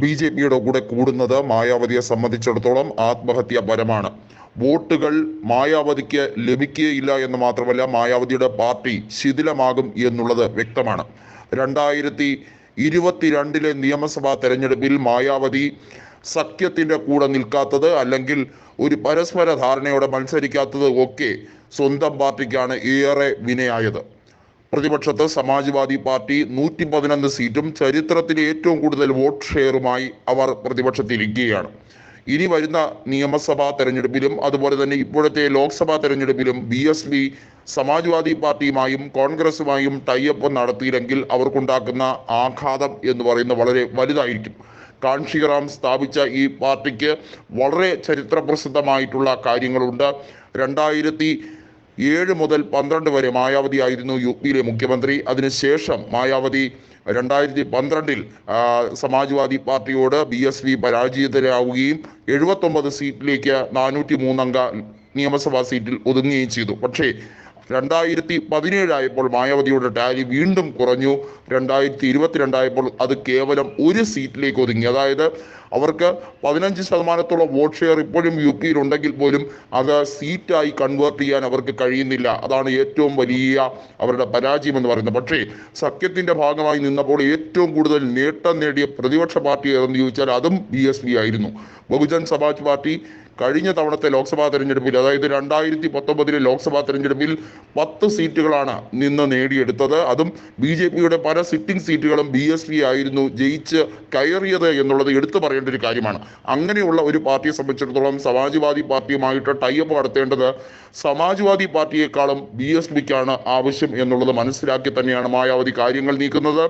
BJPയുടെ കൂടെ കൂടുന്നത് മായാവതിയെ സംബന്ധിച്ചിടത്തോളം ആത്മഹത്യാപരമാണ്. വോട്ടുകൾ മായാവതിക്ക് ലഭിക്കുകയില്ല എന്ന് മാത്രമല്ല, മായാവതിയുടെ പാർട്ടി ശിഥിലമാകും എന്നുള്ളത് വ്യക്തമാണ്. 2022 നിയമസഭാ തെരഞ്ഞെടുപ്പിൽ മായാവതി സഖ്യത്തിന്റെ കൂടെ നിൽക്കാത്തത്, അല്ലെങ്കിൽ ഒരു പരസ്പര ധാരണയോടെ മത്സരിക്കാത്തത് ഒക്കെ സ്വന്തം പാർട്ടിക്കാണ് ഏറെ വിനയായത്. പ്രതിപക്ഷത്ത് സമാജ്വാദി പാർട്ടി 111 സീറ്റും ചരിത്രത്തിലെ ഏറ്റവും കൂടുതൽ വോട്ട് ഷെയറുമായി അവർ പ്രതിപക്ഷത്തിരിക്കുകയാണ്. ഇനി വരുന്ന നിയമസഭാ തെരഞ്ഞെടുപ്പിലും അതുപോലെ തന്നെ ഇപ്പോഴത്തെ ലോക്സഭാ തെരഞ്ഞെടുപ്പിലും BSP സമാജ്വാദി പാർട്ടിയുമായും കോൺഗ്രസുമായും ടൈഅപ്പ് നടത്തിയില്ലെങ്കിൽ അവർക്കുണ്ടാക്കുന്ന ആഘാതം എന്ന് പറയുന്നത് വളരെ വലുതായിരിക്കും. കാൻഷിറാം സ്ഥാപിച്ച ഈ പാർട്ടിക്ക് വളരെ ചരിത്രപ്രസിദ്ധമായിട്ടുള്ള കാര്യങ്ങളുണ്ട്. 2007 മുതൽ 12 വരെ മായാവതി ആയിരുന്നു UPയിലെ മുഖ്യമന്ത്രി. അതിനുശേഷം മായാവതി 2012 സമാജ്വാദി പാർട്ടിയോട് BSP പരാജിതരാവുകയും 79 സീറ്റിലേക്ക് 403 അംഗ നിയമസഭാ സീറ്റിൽ ഒതുങ്ങുകയും ചെയ്തു. പക്ഷേ 2017 ആയപ്പോൾ മായാവതിയുടെ ടാലി വീണ്ടും കുറഞ്ഞു. 2022 ആയപ്പോൾ അത് കേവലം 1 സീറ്റിലേക്ക് ഒതുങ്ങി. അതായത് അവർക്ക് 15% വോട്ട് ഷെയർ ഇപ്പോഴും UPയിൽ ഉണ്ടെങ്കിൽ പോലും അത് സീറ്റായി കൺവേർട്ട് ചെയ്യാൻ അവർക്ക് കഴിയുന്നില്ല. അതാണ് ഏറ്റവും വലിയ അവരുടെ പരാജയം എന്ന് പറയുന്നത്. പക്ഷേ സഖ്യത്തിന്റെ ഭാഗമായി നിന്നപ്പോൾ ഏറ്റവും കൂടുതൽ നേട്ടം നേടിയ പ്രതിപക്ഷ പാർട്ടി ഏതെന്ന് ചോദിച്ചാൽ അതും BSP ആയിരുന്നു. ബഹുജൻ സമാജ് പാർട്ടി കഴിഞ്ഞ തവണത്തെ ലോക്സഭാ തെരഞ്ഞെടുപ്പിൽ, അതായത് 2019 ലോക്സഭാ തെരഞ്ഞെടുപ്പിൽ 10 സീറ്റുകളാണ് നിന്ന് നേടിയെടുത്തത്. അതും BJPയുടെ പല സിറ്റിംഗ് സീറ്റുകളും BSP ആയിരുന്നു ജയിച്ച് കയറിയത് എന്നുള്ളത് എടുത്തു പറയേണ്ട ഒരു കാര്യമാണ്. അങ്ങനെയുള്ള ഒരു പാർട്ടിയെ സംബന്ധിച്ചിടത്തോളം സമാജ്വാദി പാർട്ടിയുമായിട്ട് ടൈഅപ്പ് നടത്തേണ്ടത് സമാജ്വാദി പാർട്ടിയെക്കാളും BSPക്കാണ് ആവശ്യം എന്നുള്ളത് മനസ്സിലാക്കി തന്നെയാണ് മായാവതി കാര്യങ്ങൾ നീക്കുന്നത്.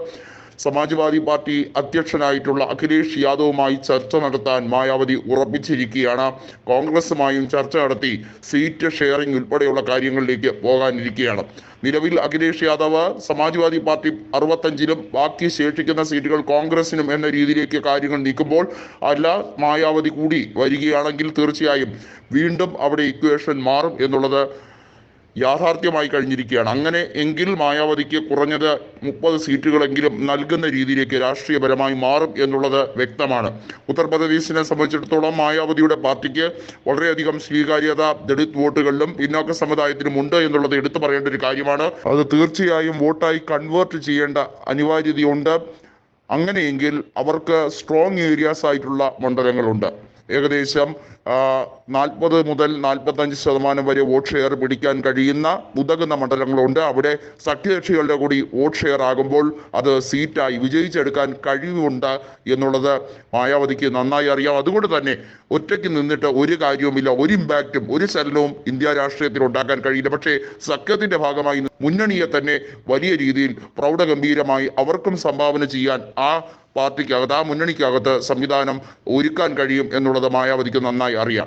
സമാജ്വാദി പാർട്ടി അധ്യക്ഷനായിട്ടുള്ള അഖിലേഷ് യാദവുമായി ചർച്ച നടത്താൻ മായാവതി ഉറപ്പിച്ചിരിക്കുകയാണ്. കോൺഗ്രസുമായും ചർച്ച നടത്തി സീറ്റ് ഷെയറിംഗ് ഉൾപ്പെടെയുള്ള കാര്യങ്ങളിലേക്ക് പോകാനിരിക്കുകയാണ്. നിലവിൽ അഖിലേഷ് യാദവ് സമാജ്വാദി പാർട്ടി 65ലും ബാക്കി ശേഷിക്കുന്ന സീറ്റുകൾ കോൺഗ്രസിനും എന്ന രീതിയിലേക്ക് കാര്യങ്ങൾ നീക്കുമ്പോൾ, അല്ല മായാവതി കൂടി വരികയാണെങ്കിൽ തീർച്ചയായും വീണ്ടും അവിടെ ഇക്വേഷൻ മാറും എന്നുള്ളത് യാഥാർത്ഥ്യമായി കഴിഞ്ഞിരിക്കുകയാണ്. അങ്ങനെ എങ്കിൽ മായാവതിക്ക് കുറഞ്ഞത് 30 സീറ്റുകളെങ്കിലും നൽകുന്ന രീതിയിലേക്ക് രാഷ്ട്രീയപരമായി മാറും എന്നുള്ളത് വ്യക്തമാണ്. ഉത്തർപ്രദേശിനെ സംബന്ധിച്ചിടത്തോളം മായാവതിയുടെ പാർട്ടിക്ക് വളരെയധികം സ്വീകാര്യത ദളിത് വോട്ടുകളിലും പിന്നോക്ക സമുദായത്തിലും ഉണ്ട് എന്നുള്ളത് എടുത്തു പറയേണ്ട ഒരു കാര്യമാണ്. അത് തീർച്ചയായും വോട്ടായി കൺവേർട്ട് ചെയ്യേണ്ട അനിവാര്യതയുണ്ട്. അങ്ങനെയെങ്കിൽ അവർക്ക് സ്ട്രോങ് ഏരിയാസ് ആയിട്ടുള്ള മണ്ഡലങ്ങളുണ്ട്. ഏകദേശം 40 മുതൽ 45% വരെ വോട്ട് ഷെയർ പിടിക്കാൻ കഴിയുന്ന ഉതകുന്ന മണ്ഡലങ്ങളുണ്ട്. അവിടെ സഖ്യകക്ഷികളുടെ കൂടി വോട്ട് ഷെയർ ആകുമ്പോൾ അത് സീറ്റായി വിജയിച്ചെടുക്കാൻ കഴിവുണ്ട് എന്നുള്ളത് മായാവതിക്ക് നന്നായി അറിയാം. അതുകൊണ്ട് തന്നെ ഒറ്റയ്ക്ക് നിന്നിട്ട് ഒരു കാര്യവുമില്ല, ഒരു ഇമ്പാക്റ്റും ഒരു ചലനവും ഇന്ത്യ രാഷ്ട്രീയത്തിൽ ഉണ്ടാക്കാൻ കഴിയില്ല. പക്ഷേ സഖ്യത്തിന്റെ ഭാഗമായി മുന്നണിയെ തന്നെ വലിയ രീതിയിൽ പ്രൗഢഗംഭീരമായി അവർക്കും സംഭാവന ചെയ്യാൻ ആ പാർട്ടിക്കകത്ത്, ആ മുന്നണിക്കകത്ത് സംവിധാനം ഒരുക്കാൻ കഴിയും എന്നുള്ളത് മായാവതിക്ക് നന്നായി അറിയാം.